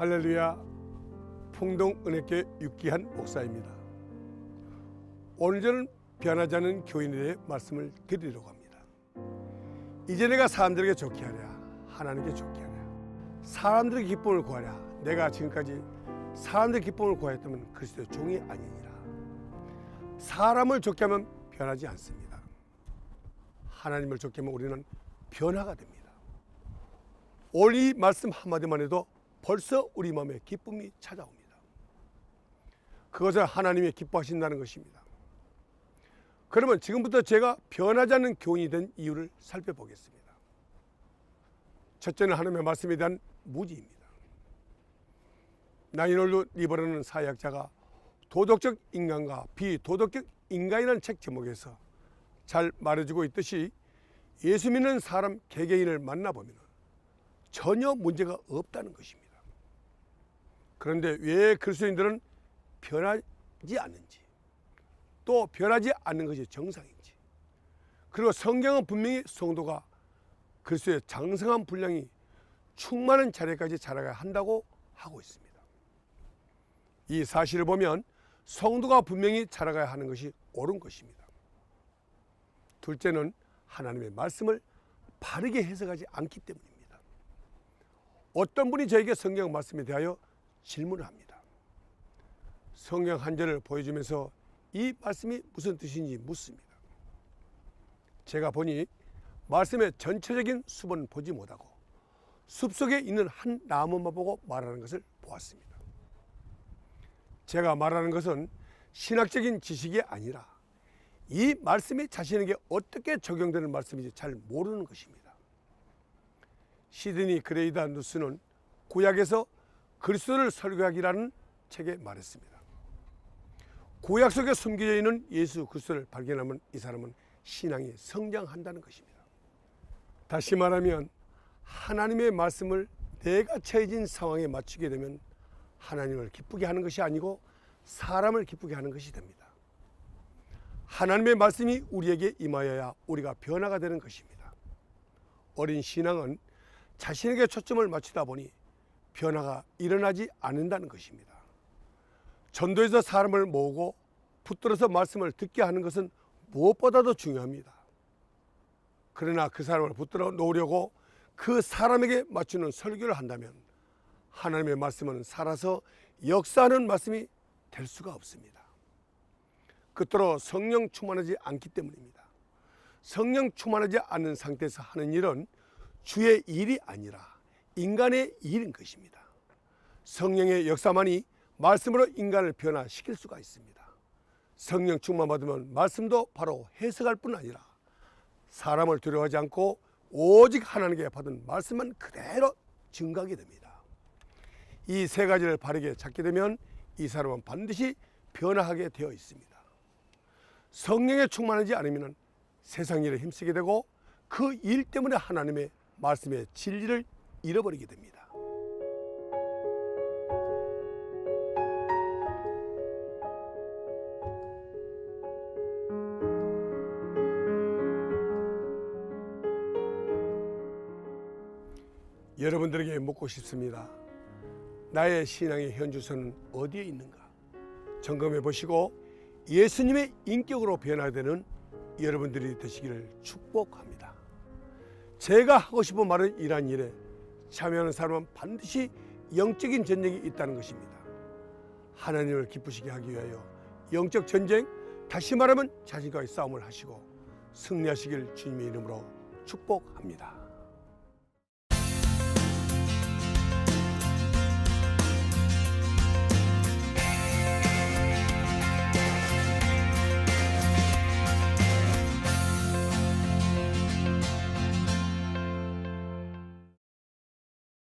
할렐루야, 풍동은혜교회 육기한 목사입니다. 오늘 저는 변하지 않는 교인에 대해 말씀을 드리려고 합니다. 이제 내가 사람들에게 좋게 하랴, 하나님께 좋게 하랴, 사람들의 기쁨을 구하랴. 내가 지금까지 사람들의 기쁨을 구하였다면 그리스도의 종이 아니니라. 사람을 좋게 하면 변하지 않습니다. 하나님을 좋게 하면 우리는 변화가 됩니다. 오늘 이 말씀 한마디만 해도 벌써 우리 마음에 기쁨이 찾아옵니다. 그것을 하나님이 기뻐하신다는 것입니다. 그러면 지금부터 제가 변하지 않는 교인이 된 이유를 살펴보겠습니다. 첫째는 하나님의 말씀에 대한 무지입니다. 나인홀루 리버라는 사회학자가 도덕적 인간과 비도덕적 인간이라는 책 제목에서 잘 말해주고 있듯이 예수 믿는 사람 개개인을 만나보면 전혀 문제가 없다는 것입니다. 그런데 왜 그리스도인들은 변하지 않는지, 또 변하지 않는 것이 정상인지, 그리고 성경은 분명히 성도가 그리스도의 장성한 분량이 충만한 자리까지 자라가야 한다고 하고 있습니다. 이 사실을 보면 성도가 분명히 자라가야 하는 것이 옳은 것입니다. 둘째는 하나님의 말씀을 바르게 해석하지 않기 때문입니다. 어떤 분이 저에게 성경 말씀에 대하여 질문을 합니다. 성경 한 절을 보여주면서 이 말씀이 무슨 뜻인지 묻습니다. 제가 보니 말씀의 전체적인 숲은 보지 못하고 숲속에 있는 한 나무만 보고 말하는 것을 보았습니다. 제가 말하는 것은 신학적인 지식이 아니라 이 말씀이 자신에게 어떻게 적용되는 말씀인지 잘 모르는 것입니다. 시드니 그레이다 누스는 구약에서 그리스도를 설교하기라는 책에 말했습니다. 구약 속에 숨겨져 있는 예수 그리스도를 발견하면 이 사람은 신앙이 성장한다는 것입니다. 다시 말하면 하나님의 말씀을 내가 처해진 상황에 맞추게 되면 하나님을 기쁘게 하는 것이 아니고 사람을 기쁘게 하는 것이 됩니다. 하나님의 말씀이 우리에게 임하여야 우리가 변화가 되는 것입니다. 어린 신앙은 자신에게 초점을 맞추다 보니 변화가 일어나지 않는다는 것입니다. 전도에서 사람을 모으고 붙들어서 말씀을 듣게 하는 것은 무엇보다도 중요합니다. 그러나 그 사람을 붙들어 놓으려고 그 사람에게 맞추는 설교를 한다면 하나님의 말씀은 살아서 역사하는 말씀이 될 수가 없습니다. 그토록 성령 충만하지 않기 때문입니다. 성령 충만하지 않는 상태에서 하는 일은 주의 일이 아니라 인간의 일인 것입니다. 성령의 역사만이 말씀으로 인간을 변화시킬 수가 있습니다. 성령 충만 받으면 말씀도 바로 해석할 뿐 아니라 사람을 두려워하지 않고 오직 하나님께 받은 말씀만 그대로 증거하게 됩니다. 이 세 가지를 바르게 찾게 되면 이 사람은 반드시 변화하게 되어 있습니다. 성령에 충만하지 않으면 세상 일에 힘쓰게 되고 그 일 때문에 하나님의 말씀의 진리를 잃어버리게 됩니다. 여러분들에게 묻고 싶습니다. 나의 신앙의 현주소는 어디에 있는가? 점검해 보시고 예수님의 인격으로 변화되는 여러분들이 되시기를 축복합니다. 제가 하고 싶은 말은 이러한 일에 참여하는 사람은 반드시 영적인 전쟁이 있다는 것입니다. 하나님을 기쁘시게 하기 위하여 영적 전쟁, 다시 말하면 자신과의 싸움을 하시고 승리하시길 주님의 이름으로 축복합니다.